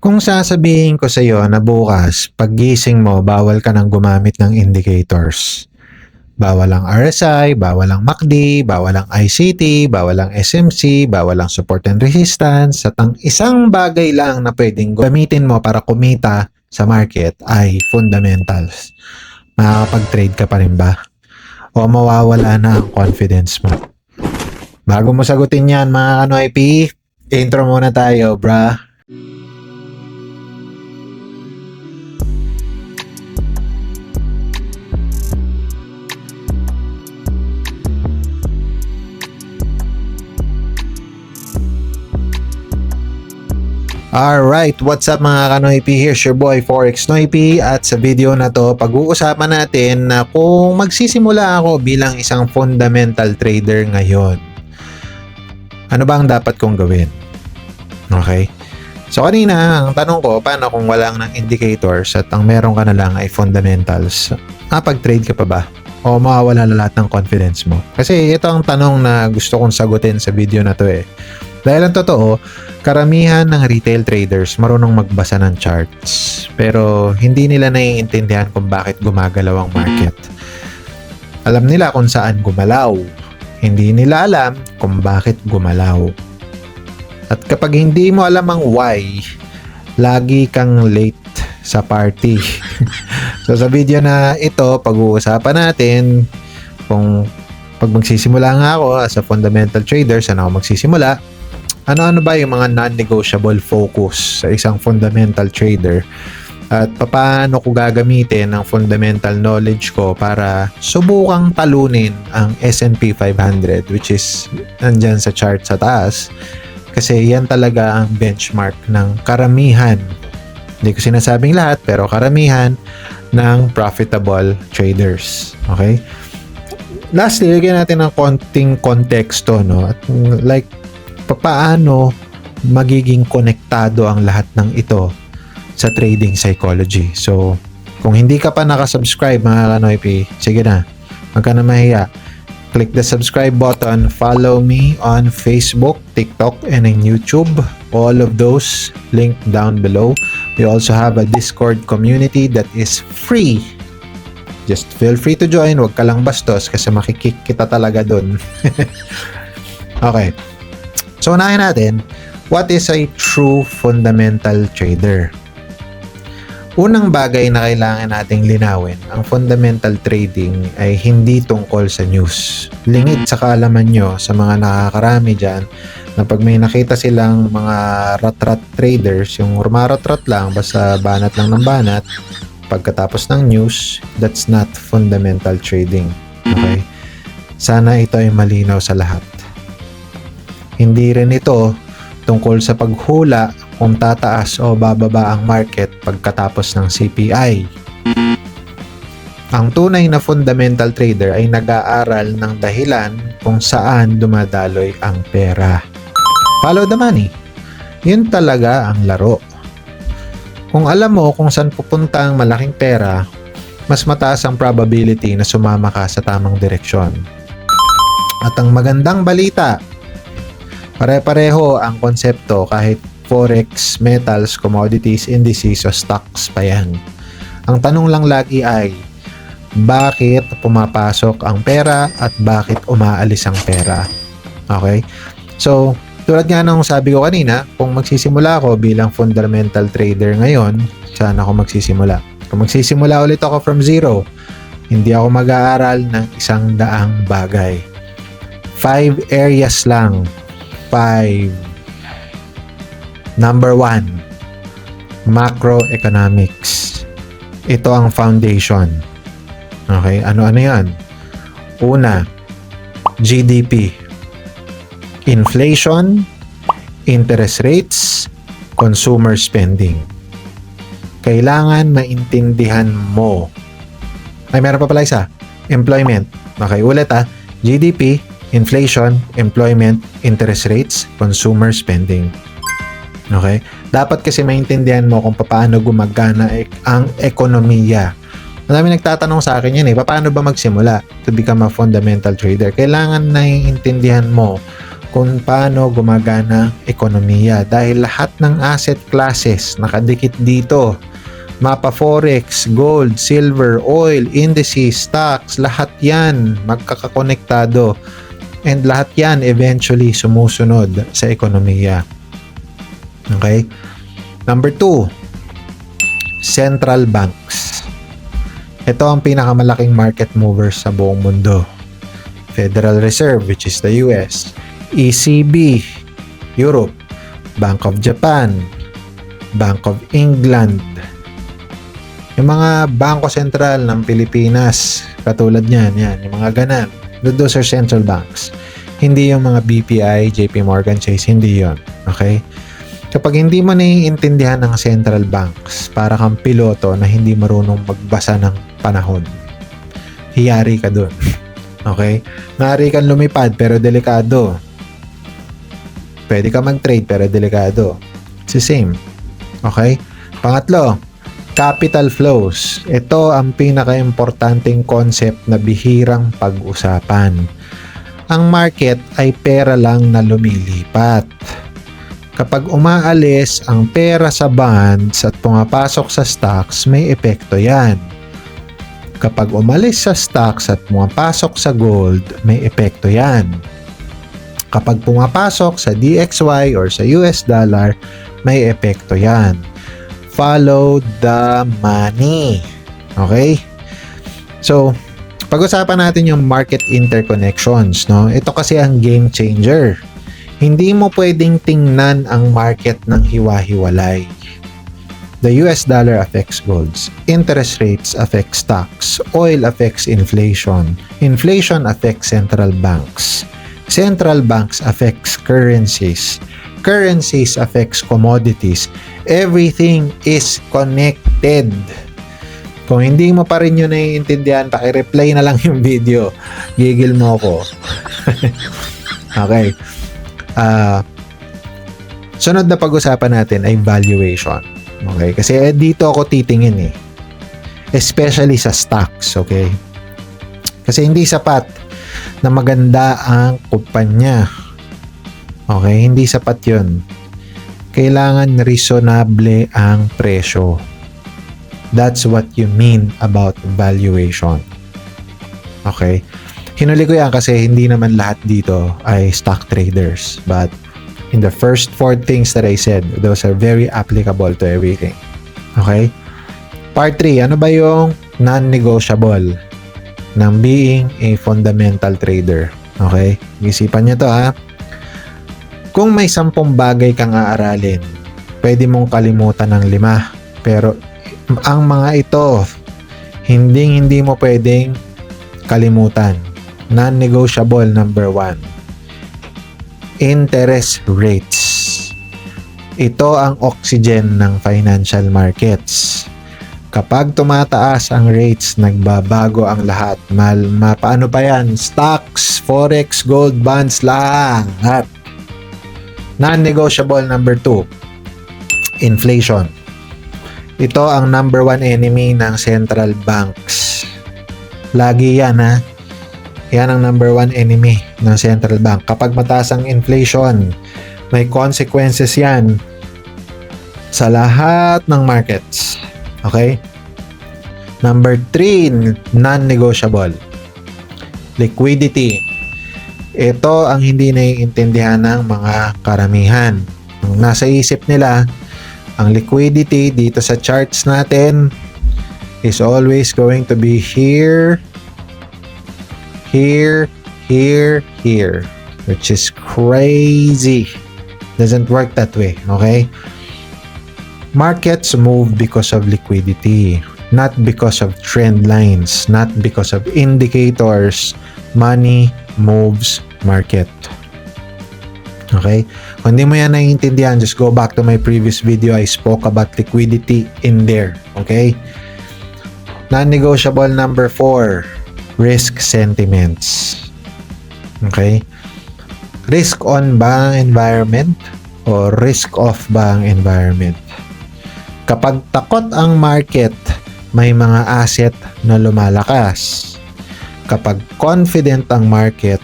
Kung sasabihin ko sa iyo na bukas, paggising mo, bawal ka nang gumamit ng indicators. Bawal ang RSI, bawal ang MACD, bawal ang ICT, bawal ang SMC, bawal ang support and resistance. At ang isang bagay lang na pwedeng gamitin mo para kumita sa market ay fundamentals. Makakapag-trade ka pa rin ba? O mawawala na ang confidence mo? Bago mo sagutin yan mga Kanoy P, intro muna tayo, brah. Alright, what's up mga Kanoypi? Here's your boy Forex Noypi at sa video na to pag-uusapan natin na kung magsisimula ako bilang isang fundamental trader ngayon, ano ba ang dapat kong gawin? Okay? So kanina, ang tanong ko, paano kung wala ng indicators at ang meron ka na lang ay fundamentals? Pag-trade ka pa ba? O mawawala na lahat ng confidence mo? Kasi ito ang tanong na gusto kong sagutin sa video na to eh. Dahil ang totoo, karamihan ng retail traders marunong magbasa ng charts pero hindi nila naiintindihan kung bakit gumagalaw ang market. Alam nila kung saan gumalaw, hindi nila alam kung bakit gumalaw. At kapag hindi mo alam ang why, lagi kang late sa party. So sa video na ito, pag-uusapan natin kung pag magsisimula nga ako as a fundamental trader, saan ako magsisimula? Ano-ano ba yung mga non-negotiable focus sa isang fundamental trader at paano ko gagamitin ang fundamental knowledge ko para subukang talunin ang S&P 500 which is nandyan sa chart sa taas kasi yan talaga ang benchmark ng karamihan, hindi ko sinasabing lahat pero karamihan ng profitable traders. Okay? Lastly, lagyan natin ng konting konteksto, no? At like paano magiging konektado ang lahat ng ito sa trading psychology. So, kung hindi ka pa nakasubscribe mga Kanoypi, sige na, huwag ka na mahiya. Click the subscribe button, follow me on Facebook, TikTok, and in YouTube. All of those linked down below. We also have a Discord community that is free. Just feel free to join, huwag ka lang bastos kasi makikik kita talaga dun. Okay. So, unahin natin, what is a true fundamental trader? Unang bagay na kailangan nating linawin, ang fundamental trading ay hindi tungkol sa news. Lingid sa kaalaman nyo sa mga nakakarami dyan na pag may nakita silang mga rat-rat traders, yung rumarat-rat lang, basta banat lang ng banat, pagkatapos ng news, that's not fundamental trading. Okay? Sana ito ay malinaw sa lahat. Hindi rin ito tungkol sa paghula kung tataas o bababa ang market pagkatapos ng CPI. Ang tunay na fundamental trader ay nag-aaral ng dahilan kung saan dumadaloy ang pera. Follow the money. Yun talaga ang laro. Kung alam mo kung saan pupunta ang malaking pera, mas mataas ang probability na sumama ka sa tamang direksyon. At ang magandang balita, pare-pareho ang konsepto kahit forex, metals, commodities, indices o stocks pa yan. Ang tanong lang lagi ay, bakit pumapasok ang pera at bakit umaalis ang pera? Okay? So, tulad nga nung sabi ko kanina, kung magsisimula ako bilang fundamental trader ngayon, saan ako magsisimula? Kung magsisimula ulit ako from zero, hindi ako mag-aaral ng 100 bagay. 5 areas lang. 5. Number 1, macroeconomics. Ito ang foundation. Okay, ano-ano yan? Una, GDP. Inflation, interest rates, consumer spending. Kailangan maintindihan mo. Ay, meron pa pala isa. Employment. Okay, ulit GDP, inflation, employment, interest rates, consumer spending. Okay? Dapat kasi maintindihan mo kung paano gumagana ang ekonomiya. Marami nagtatanong sa akin yan paano ba magsimula to become a fundamental trader? Kailangan naiintindihan mo kung paano gumagana ang ekonomiya dahil lahat ng asset classes nakadikit dito. Mapa forex, gold, silver, oil, indices, stocks, lahat yan magkakakonektado and lahat yan eventually sumusunod sa ekonomiya. Okay? Number 2, central banks. Ito ang pinakamalaking market movers sa buong mundo. Federal Reserve, which is the US, ECB, Europe, Bank of Japan, Bank of England, yung mga bangko sentral ng Pilipinas, katulad niyan, yung mga ganan. Those are central banks. Hindi yung mga BPI, JP Morgan Chase, hindi yon. Okay? Kapag hindi mo naiintindihan ng central banks, para kang piloto na hindi marunong magbasa ng panahon. Hiyari ka dun. Okay? Maaari kang lumipad pero delikado. Pwede ka mag-trade pero delikado. It's the same. Okay? Pangatlo, capital flows. Ito ang pinaka-importanting concept na bihirang pag-usapan. Ang market ay pera lang na lumilipat. Kapag umaalis ang pera sa bonds at pumapasok sa stocks, may epekto yan. Kapag umalis sa stocks at pumapasok sa gold, may epekto yan. Kapag pumapasok sa DXY or sa US dollar, may epekto yan. Follow the money. Okay? So, pag-usapan natin yung market interconnections, no? Ito kasi ang game changer. Hindi mo pwedeng tingnan ang market ng hiwa-hiwalay. The US dollar affects golds. Interest rates affect stocks. Oil affects inflation. Inflation affects central banks. Central banks affects currencies. Currencies affects commodities. Everything is connected. Kung hindi mo pa rin yun naiintindihan, paki-reply na lang yung video. Gigil mo ako. Okay. Sunod na pag-usapan natin ay valuation. Okay? Kasi dito ako titingin especially sa stocks. Okay? Kasi hindi sapat na maganda ang kumpanya. Okay? Hindi sapat yun. Kailangan reasonable ang presyo. That's what you mean about valuation. Okay? Hinuli ko yan kasi hindi naman lahat dito ay stock traders. But in the first 4 things that I said, those are very applicable to everything. Okay? Part 3, ano ba yung non-negotiable ng being a fundamental trader? Okay? Isipan nyo to ha. Kung may 10 bagay kang aaralin, pwede mong kalimutan ng 5. Pero ang mga ito, hindi mo pwedeng kalimutan. Non-negotiable number 1. Interest rates. Ito ang oxygen ng financial markets. Kapag tumataas ang rates, nagbabago ang lahat. Paano pa yan? Stocks, forex, gold, bonds, lahat. Non-negotiable number 2. Inflation. Ito ang number 1 enemy ng central banks. Lagi yan ha. Yan ang number 1 enemy ng central bank. Kapag mataas ang inflation, may consequences yan sa lahat ng markets. Okay? Number 3, non-negotiable. Liquidity. Ito ang hindi naiintindihan ng mga karamihan. Nasa isip nila, ang liquidity dito sa charts natin is always going to be here, which is crazy. Doesn't work that way, okay? Markets move because of liquidity, not because of trend lines, not because of indicators. Money moves market. Okay? Kung hindi mo yan naiintindihan, just go back to my previous video. I spoke about liquidity in there. Okay? Non-negotiable number 4, risk sentiments. Okay? Risk on ba ang environment o risk off ba ang environment? Kapag takot ang market, may mga asset na lumalakas. Kapag confident ang market,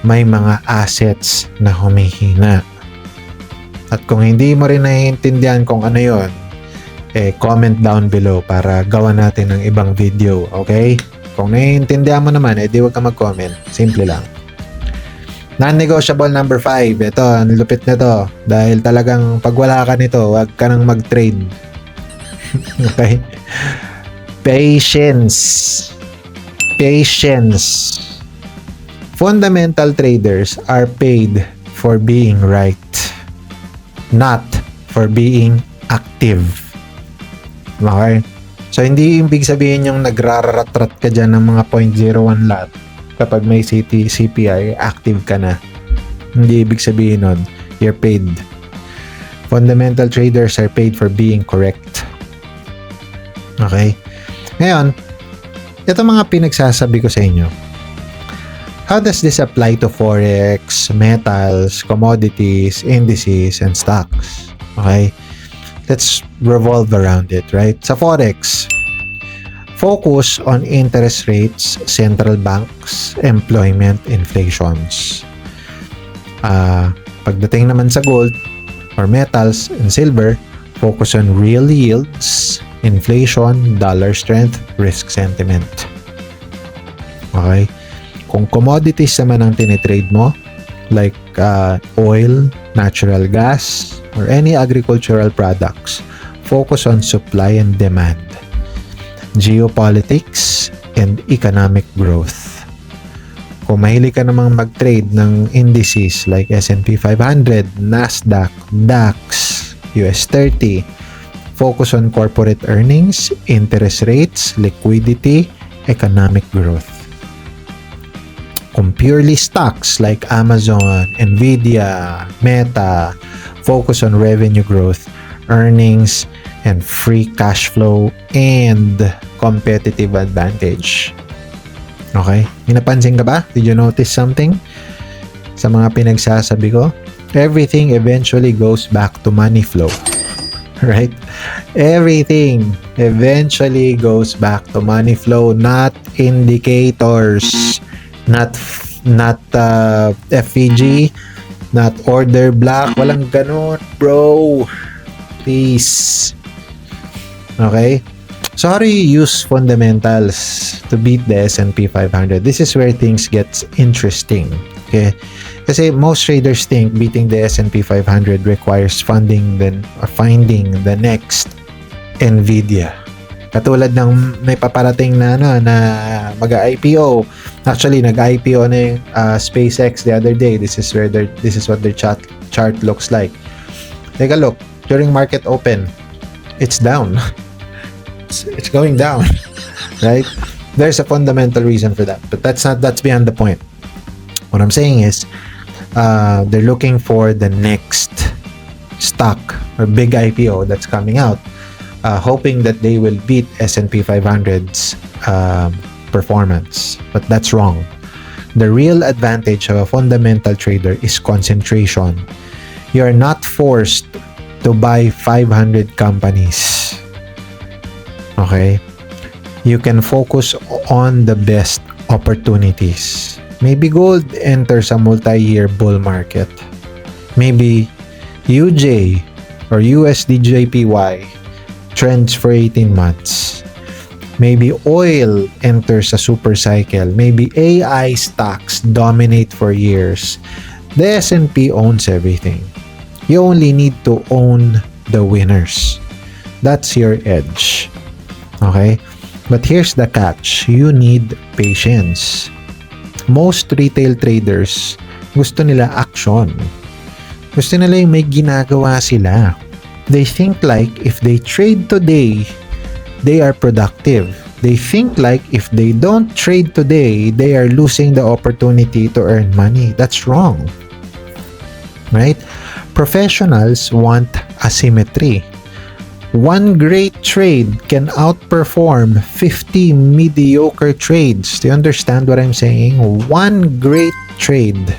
may mga assets na humihina. At kung hindi mo rin naiintindihan kung ano yon, comment down below para gawa natin ng ibang video, okay? Kung naiintindihan mo naman, di wag ka mag-comment. Simple lang. Non-negotiable number 5. Ito, ang lupit nito. Dahil talagang pag wala ka nito, wag ka nang mag-trade. Okay? Patience. Patience. Fundamental traders are paid for being right, not for being active. Okay? So, hindi ibig sabihin yung nagraratrat ka dyan ng mga 0.01 lot kapag may CPI, active ka na. Hindi ibig sabihin nun, you're paid. Fundamental traders are paid for being correct. Okay? Ngayon, ito mga pinagsasabi ko sa inyo. How does this apply to Forex, metals, commodities, indices, and stocks? Okay? Let's revolve around it, right? Sa Forex, focus on interest rates, central banks, employment, inflations. Pagdating naman sa gold or metals and silver, focus on real yields, inflation, dollar strength, risk sentiment. Okay? Kung commodities naman ang tinitrade mo, like oil, natural gas, or any agricultural products, focus on supply and demand, geopolitics, and economic growth. Kung mahilig ka namang mag-trade ng indices like S&P 500, Nasdaq, DAX, US 30, focus on corporate earnings, interest rates, liquidity, economic growth. Kung purely stocks like Amazon, Nvidia, Meta, focus on revenue growth, earnings, and free cash flow and competitive advantage. Okay? May napansin ka ba? Did you notice something? Sa mga pinagsasabi ko? Everything eventually goes back to money flow. Right? Everything eventually goes back to money flow, not indicators, not FVG, not order block. Walang ganun, bro. Please. Okay? So how do you use fundamentals to beat the S&P 500? This is where things gets interesting. Okay? Kasi most traders think beating the S&P 500 requires finding the next Nvidia. Katulad ng may paparating na mag-IPO. Actually, nag-IPO na yung SpaceX the other day. This is what their chart looks like. Take a look. During market open, it's down. It's going down. Right? There's a fundamental reason for that. But that's beyond the point. What I'm saying is, they're looking for the next stock or big IPO that's coming out, hoping that they will beat S&P 500's performance. But that's wrong. The real advantage of a fundamental trader is concentration. You are not forced to buy 500 companies. Okay? You can focus on the best opportunities. Maybe gold enters a multi-year bull market. Maybe UJ or USDJPY trends for 18 months. Maybe oil enters a super cycle. Maybe AI stocks dominate for years. The S&P owns everything. You only need to own the winners. That's your edge. Okay? But here's the catch. You need patience. Most retail traders, gusto nila action. Gusto nila yung may ginagawa sila. They think like if they trade today, they are productive. They think like if they don't trade today, they are losing the opportunity to earn money. That's wrong. Right? Professionals want asymmetry. One great trade can outperform 50 mediocre trades. Do you understand what I'm saying? One great trade.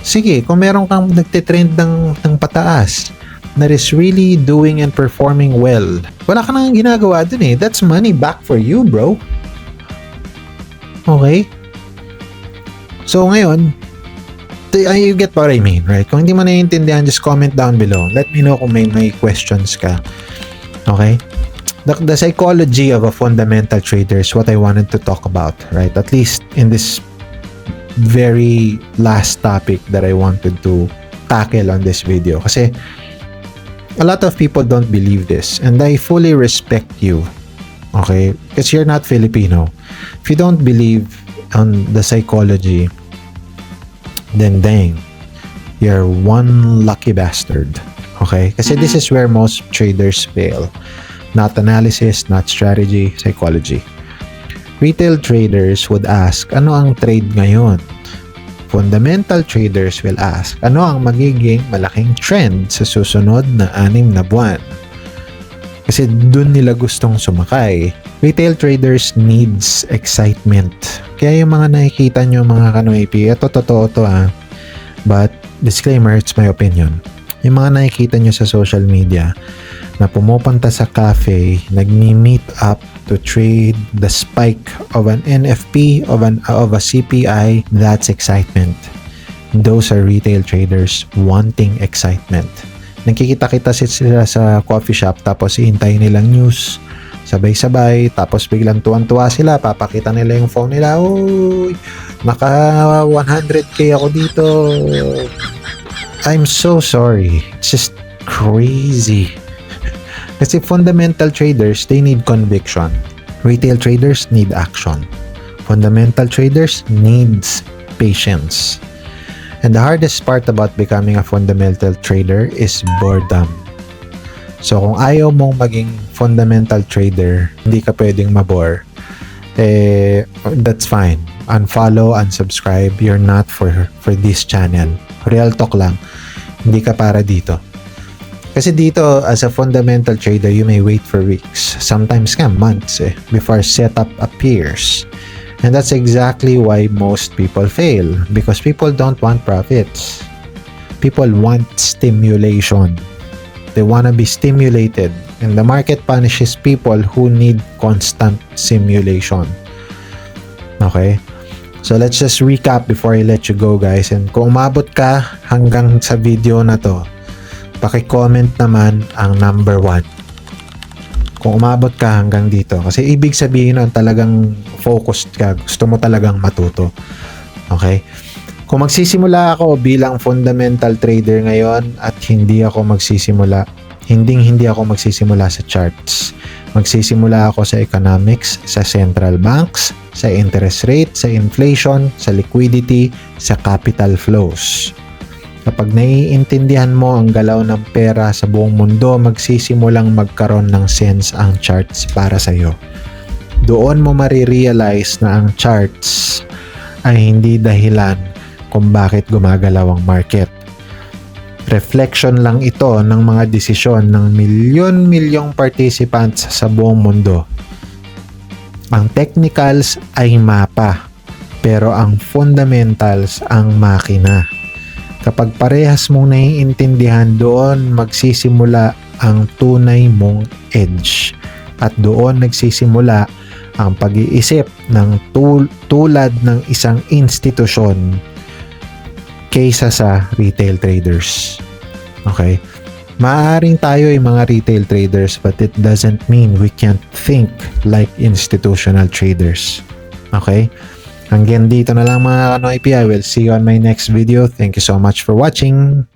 Sige, kung meron kang nagtitrend ng pataas that is really doing and performing well, wala ka nang ginagawa dun eh. That's money back for you, bro. Okay? So ngayon, you get what I mean, right? Kung hindi mo naiintindihan, just comment down below. Let me know kung may questions ka. Okay? The psychology of a fundamental trader is what I wanted to talk about, right? At least in this very last topic that I wanted to tackle on this video. Kasi a lot of people don't believe this, and I fully respect you. Okay? Because you're not Filipino. If you don't believe on the psychology, then dang, you're one lucky bastard. Okay? Kasi this is where most traders fail. Not analysis, not strategy, psychology. Retail traders would ask, ano ang trade ngayon? Fundamental traders will ask, ano ang magiging malaking trend sa susunod na 6 na buwan? Kasi dun nila gustong sumakay. Retail traders needs excitement. Kaya yung mga nakikita nyo mga kanoipi, ito totoo to but disclaimer, it's my opinion. Yung mga nakikita nyo sa social media na pumupunta sa cafe, nagmi-meet up to trade the spike of an NFP, of a CPI, that's excitement. Those are retail traders wanting excitement. Nagkikita-kita sila sa coffee shop tapos hihintayin nilang news, sabay-sabay, tapos biglang tuwan-tuwa sila, papakita nila yung phone nila, uy, naka 100k ako dito. I'm so sorry. It's just crazy. Kasi fundamental traders, they need conviction. Retail traders need action. Fundamental traders needs patience. And the hardest part about becoming a fundamental trader is boredom. So kung ayaw mong maging fundamental trader, hindi ka pwedeng mabore, that's fine. Unfollow, unsubscribe. You're not for this channel. Real talk lang. Hindi ka para dito. Kasi dito, as a fundamental trader, you may wait for weeks, sometimes nga months before setup appears. And that's exactly why most people fail, because people don't want profits. People want stimulation. They want to be stimulated. And the market punishes people who need constant simulation. Okay? So let's just recap before I let you go, guys. And kung umabot ka hanggang sa video na to, paki-comment naman ang number 1. Kung umabot ka hanggang dito. Kasi ibig sabihin nun, talagang focused ka. Gusto mo talagang matuto. Okay? Kung magsisimula ako bilang fundamental trader ngayon at hindi ako magsisimula sa charts. Magsisimula ako sa economics, sa central banks, sa interest rate, sa inflation, sa liquidity, sa capital flows. Kapag naiintindihan mo ang galaw ng pera sa buong mundo, magsisimulang magkaroon ng sense ang charts para sa iyo. Doon mo marirealize na ang charts ay hindi dahilan kung bakit gumagalaw ang market. Reflection lang ito ng mga desisyon ng milyon-milyong participants sa buong mundo. Ang technicals ay mapa, pero ang fundamentals ang makina. Kapag parehas mong naiintindihan, doon magsisimula ang tunay mong edge. At doon nagsisimula ang pag-iisip ng tulad ng isang institusyon kaysa sa retail traders. Okay? Maaaring tayo ay mga retail traders, but it doesn't mean we can't think like institutional traders. Okay? Hanggang dito na lang mga kanoipi. I will see you on my next video. Thank you so much for watching.